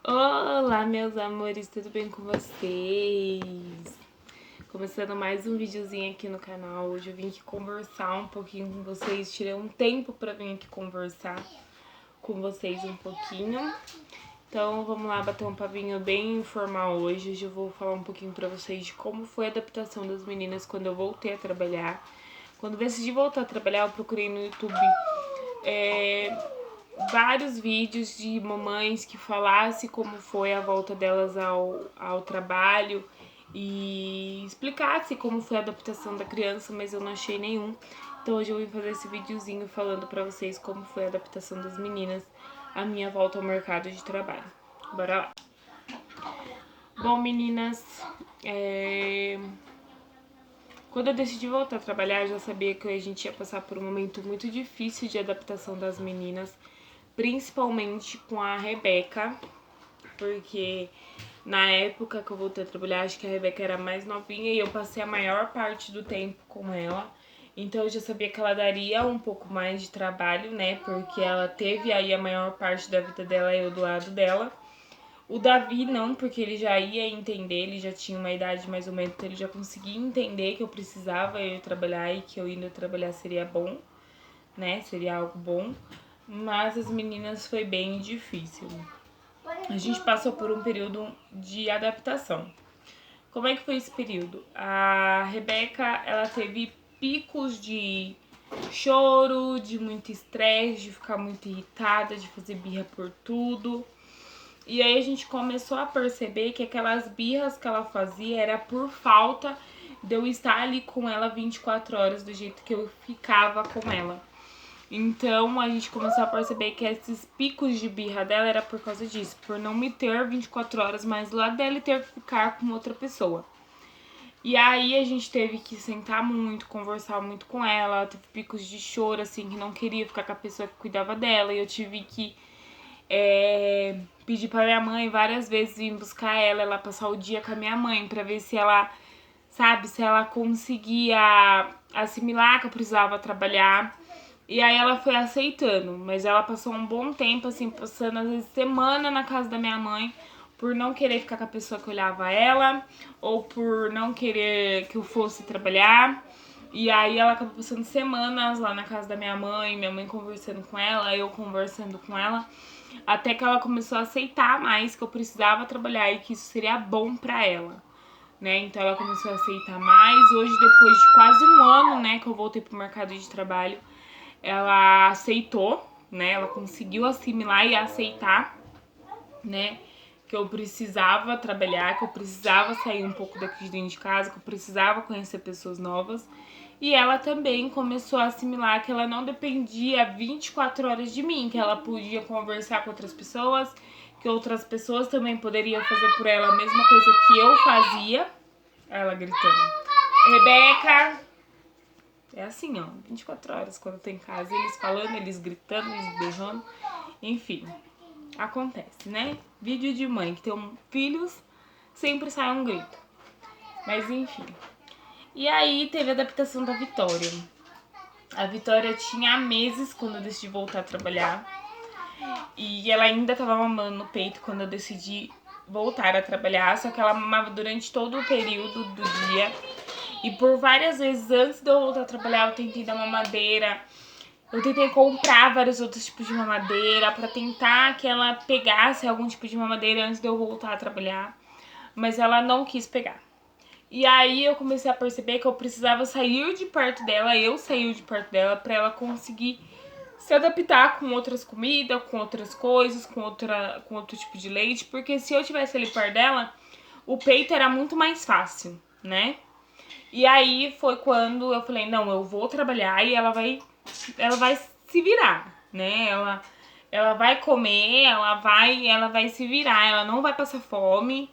Olá, meus amores, tudo bem com vocês? Começando mais um videozinho aqui no canal. Hoje eu vim aqui conversar um pouquinho com vocês. Tirei um tempo pra vir aqui conversar com vocês um pouquinho. Então vamos lá bater um papinho bem informal hoje. Hoje eu vou falar um pouquinho pra vocês de como foi a adaptação das meninas quando eu voltei a trabalhar. Quando eu decidi voltar a trabalhar, eu procurei no YouTube vários vídeos de mamães que falassem como foi a volta delas ao trabalho e explicasse como foi a adaptação da criança, mas eu não achei nenhum. Então hoje eu vim fazer esse videozinho falando pra vocês como foi a adaptação das meninas à minha volta ao mercado de trabalho. Bora lá! Bom, meninas, quando eu decidi voltar a trabalhar, eu já sabia que a gente ia passar por um momento muito difícil de adaptação das meninas, principalmente com a Rebeca, porque na época que eu voltei a trabalhar, acho que a Rebeca era mais novinha e eu passei a maior parte do tempo com ela. Então eu já sabia que ela daria um pouco mais de trabalho, né? Porque ela teve aí a maior parte da vida dela eu do lado dela. O Davi não, porque ele já ia entender, ele já tinha uma idade mais ou menos, então ele já conseguia entender que eu precisava ir trabalhar e que eu indo trabalhar seria bom, né? Seria algo bom. Mas as meninas foi bem difícil. A gente passou por um período de adaptação. Como é que foi esse período? A Rebeca, ela teve picos de choro, de muito estresse, de ficar muito irritada, de fazer birra por tudo. E aí a gente começou a perceber que aquelas birras que ela fazia era por falta de eu estar ali com ela 24 horas do jeito que eu ficava com ela. Então a gente começou a perceber que esses picos de birra dela era por causa disso, por não me ter 24 horas mais do lado dela e ter que ficar com outra pessoa. E aí a gente teve que sentar muito, conversar muito com ela, ela teve picos de choro, assim, que não queria ficar com a pessoa que cuidava dela, e eu tive que pedir pra minha mãe várias vezes vir buscar ela passar o dia com a minha mãe, pra ver se ela, sabe, se ela conseguia assimilar que eu precisava trabalhar. E aí ela foi aceitando, mas ela passou um bom tempo, assim, passando às vezes semana na casa da minha mãe, por não querer ficar com a pessoa que olhava ela, ou por não querer que eu fosse trabalhar. E aí ela acabou passando semanas lá na casa da minha mãe conversando com ela, eu conversando com ela, até que ela começou a aceitar mais que eu precisava trabalhar e que isso seria bom pra ela, né? Então ela começou a aceitar mais. Hoje, depois de quase um ano, né, que eu voltei pro mercado de trabalho, ela aceitou, né? Ela conseguiu assimilar e aceitar, né? Que eu precisava trabalhar, que eu precisava sair um pouco daqui de dentro de casa, que eu precisava conhecer pessoas novas. E ela também começou a assimilar que ela não dependia 24 horas de mim, que ela podia conversar com outras pessoas, que outras pessoas também poderiam fazer por ela a mesma coisa que eu fazia. Ela gritando: Rebeca! É assim, ó, 24 horas quando eu tô em casa, eles falando, eles gritando, eles beijando, enfim, acontece, né? Vídeo de mãe que tem filhos, sempre sai um grito. Mas enfim. E aí teve a adaptação da Vitória. A Vitória tinha meses quando eu decidi voltar a trabalhar. E ela ainda tava mamando no peito quando eu decidi voltar a trabalhar. Só que ela mamava durante todo o período do dia. E por várias vezes antes de eu voltar a trabalhar, eu tentei dar mamadeira. Eu tentei comprar vários outros tipos de mamadeira pra tentar que ela pegasse algum tipo de mamadeira antes de eu voltar a trabalhar. Mas ela não quis pegar. E aí eu comecei a perceber que eu precisava sair de perto dela, eu sair de perto dela pra ela conseguir se adaptar com outras comidas, com outras coisas, com outro tipo de leite. Porque se eu tivesse ali perto dela, o peito era muito mais fácil, né? E aí foi quando eu falei, não, eu vou trabalhar e ela vai se virar, né? Ela vai comer, ela vai se virar, ela não vai passar fome,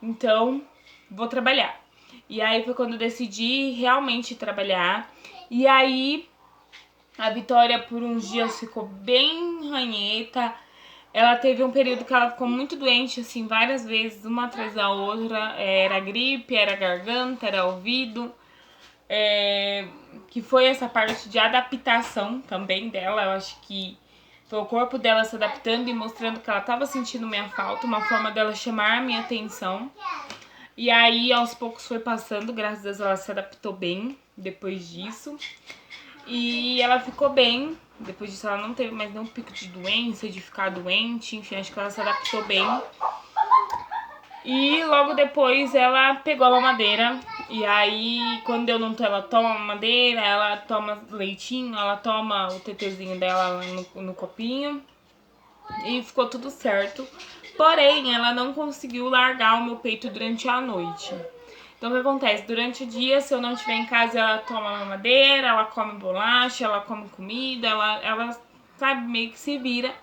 então vou trabalhar. E aí foi quando eu decidi realmente trabalhar. E aí a Vitória por uns dias ficou bem ranheta. Ela teve um período que ela ficou muito doente, assim, várias vezes, uma atrás da outra. Era gripe, era garganta, era ouvido. Que foi essa parte de adaptação também dela. Eu acho que Foi o corpo dela se adaptando e mostrando que ela tava sentindo minha falta, uma forma dela chamar a minha atenção. E aí, aos poucos foi passando, graças a Deus ela se adaptou bem depois disso. E ela ficou bem, depois disso ela não teve mais nenhum pico de doença, de ficar doente, enfim, acho que ela se adaptou bem. E logo depois ela pegou a mamadeira. E aí, quando eu não tô, ela toma mamadeira, ela toma leitinho, ela toma o tetezinho dela no copinho. E ficou tudo certo. Porém, ela não conseguiu largar o meu peito durante a noite. Então, o que acontece? Durante o dia, se eu não estiver em casa, ela toma mamadeira, ela come bolacha, ela come comida, ela sabe, meio que se vira.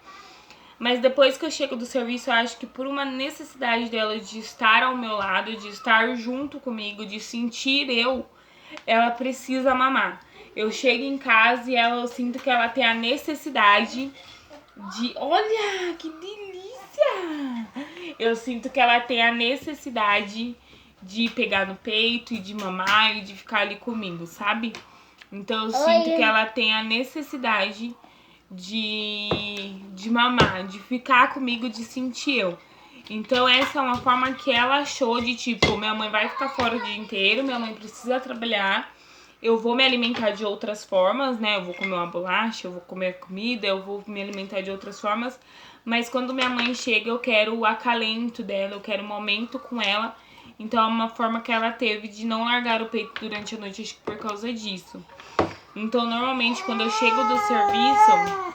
Mas depois que eu chego do serviço, eu acho que por uma necessidade dela de estar ao meu lado, de estar junto comigo, de sentir ela precisa mamar. Eu chego em casa e eu sinto que ela tem a necessidade de... Olha, que delícia! Eu sinto que ela tem a necessidade de pegar no peito e de mamar e de ficar ali comigo, sabe? Então eu sinto que ela tem a necessidade de mamar, de ficar comigo, de sentir eu. Então essa é uma forma que ela achou de tipo, minha mãe vai ficar fora o dia inteiro, minha mãe precisa trabalhar, eu vou me alimentar de outras formas, né? Eu vou comer uma bolacha, eu vou comer comida, eu vou me alimentar de outras formas. Mas quando minha mãe chega, eu quero o acalento dela, eu quero um momento com ela. Então é uma forma que ela teve de não largar o peito durante a noite, acho que por causa disso. Então normalmente quando eu chego do serviço,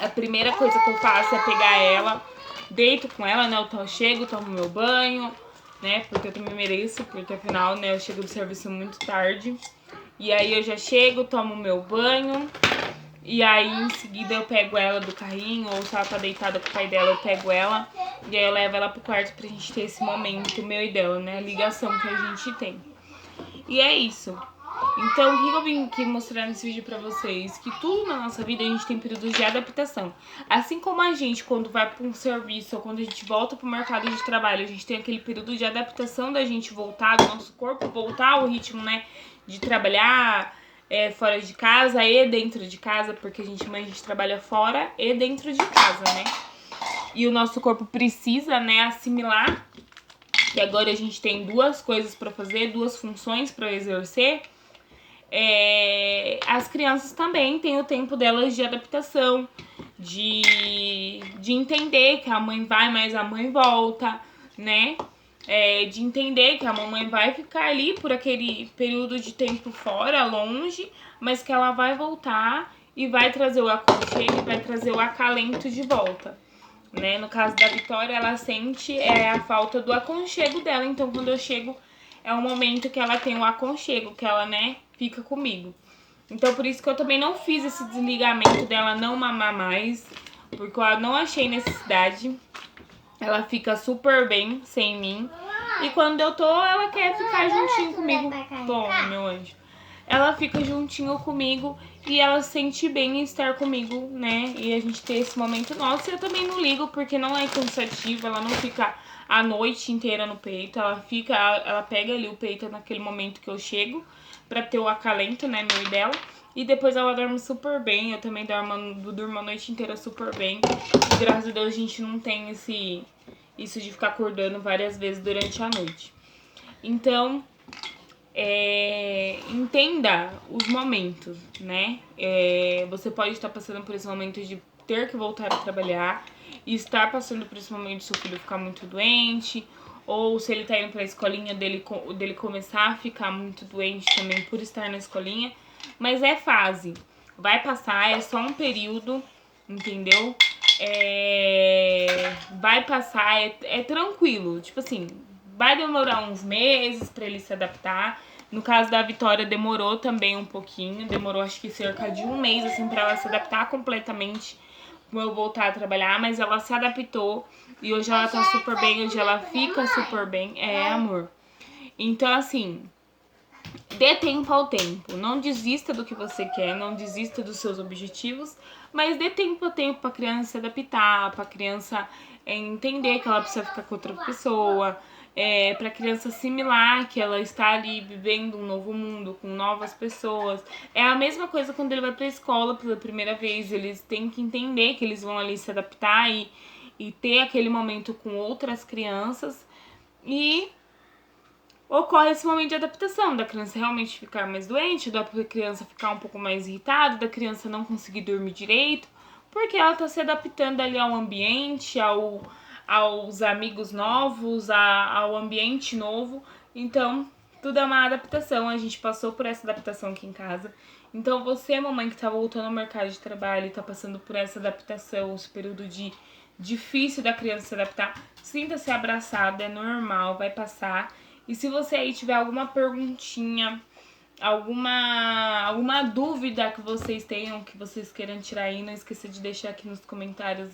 a primeira coisa que eu faço é pegar ela, deito com ela, né? Eu chego, tomo meu banho, né? Porque eu também mereço, porque afinal, né, eu chego do serviço muito tarde. E aí eu já chego, tomo meu banho. E aí em seguida eu pego ela do carrinho, ou se ela tá deitada com o pai dela, eu pego ela. E aí eu levo ela pro quarto pra gente ter esse momento meu e dela, né? A ligação que a gente tem. E é isso. Então, o que eu vim aqui mostrar nesse vídeo pra vocês? Que tudo na nossa vida a gente tem períodos de adaptação. Assim como a gente, quando vai pra um serviço ou quando a gente volta pro mercado de trabalho, a gente tem aquele período de adaptação da gente voltar, do nosso corpo voltar ao ritmo, né? De trabalhar fora de casa e dentro de casa, porque a gente trabalha fora e dentro de casa, né? E o nosso corpo precisa, né, assimilar que agora a gente tem duas coisas pra fazer, duas funções pra exercer. As crianças também têm o tempo delas de adaptação, de entender que a mãe vai, mas a mãe volta, né? De entender que a mamãe vai ficar ali por aquele período de tempo fora, longe, mas que ela vai voltar e vai trazer o aconchego e vai trazer o acalento de volta, né? No caso da Vitória, ela sente a falta do aconchego dela, então quando eu chego é um momento que ela tem o aconchego, que ela, né, fica comigo. Então por isso que eu também não fiz esse desligamento dela não mamar mais, porque eu não achei necessidade. Ela fica super bem sem mim. E quando eu tô, ela quer ficar juntinho comigo. Bom, meu anjo. Ela fica juntinho comigo e ela sente bem em estar comigo, né? E a gente ter esse momento nosso. E eu também não ligo porque não é cansativo, ela não fica a noite inteira no peito. Ela pega ali o peito naquele momento que eu chego pra ter o acalento, né, meu e dela. E depois ela dorme super bem, eu também durmo a noite inteira super bem. E graças a Deus a gente não tem isso de ficar acordando várias vezes durante a noite. Então, entenda os momentos, né? Você pode estar passando por esse momento de ter que voltar a trabalhar e estar passando por esse momento de seu filho ficar muito doente, ou se ele tá indo pra escolinha dele começar a ficar muito doente também por estar na escolinha. Mas é fase, vai passar, é só um período, entendeu? Vai passar, é tranquilo, tipo assim, vai demorar uns meses pra ele se adaptar. No caso da Vitória demorou também um pouquinho, demorou acho que cerca de um mês assim pra ela se adaptar completamente como eu voltar a trabalhar, mas ela se adaptou e hoje ela tá super bem, hoje ela fica super bem, amor. Então assim, dê tempo ao tempo, não desista do que você quer, não desista dos seus objetivos, mas dê tempo ao tempo pra criança se adaptar, pra criança entender que ela precisa ficar com outra pessoa, Para a criança assimilar que ela está ali vivendo um novo mundo, com novas pessoas. É a mesma coisa quando ele vai para a escola pela primeira vez, eles têm que entender que eles vão ali se adaptar e ter aquele momento com outras crianças, e ocorre esse momento de adaptação, da criança realmente ficar mais doente, da criança ficar um pouco mais irritada, da criança não conseguir dormir direito, porque ela está se adaptando ali ao ambiente, aos amigos novos, ao ambiente novo. Então, tudo é uma adaptação, a gente passou por essa adaptação aqui em casa. Então, você, mamãe, que está voltando ao mercado de trabalho e está passando por essa adaptação, esse período difícil da criança se adaptar, sinta-se abraçada, é normal, vai passar. E se você aí tiver alguma perguntinha, alguma dúvida que vocês tenham, que vocês queiram tirar aí, não esqueça de deixar aqui nos comentários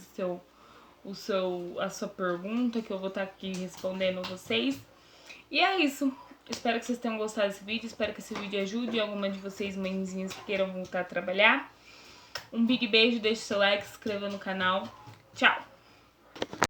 a sua pergunta, que eu vou estar aqui respondendo vocês. E é isso. Espero que vocês tenham gostado desse vídeo, espero que esse vídeo ajude alguma de vocês, mãezinhas, que queiram voltar a trabalhar. Um big beijo, deixe seu like, se inscreva no canal. Tchau!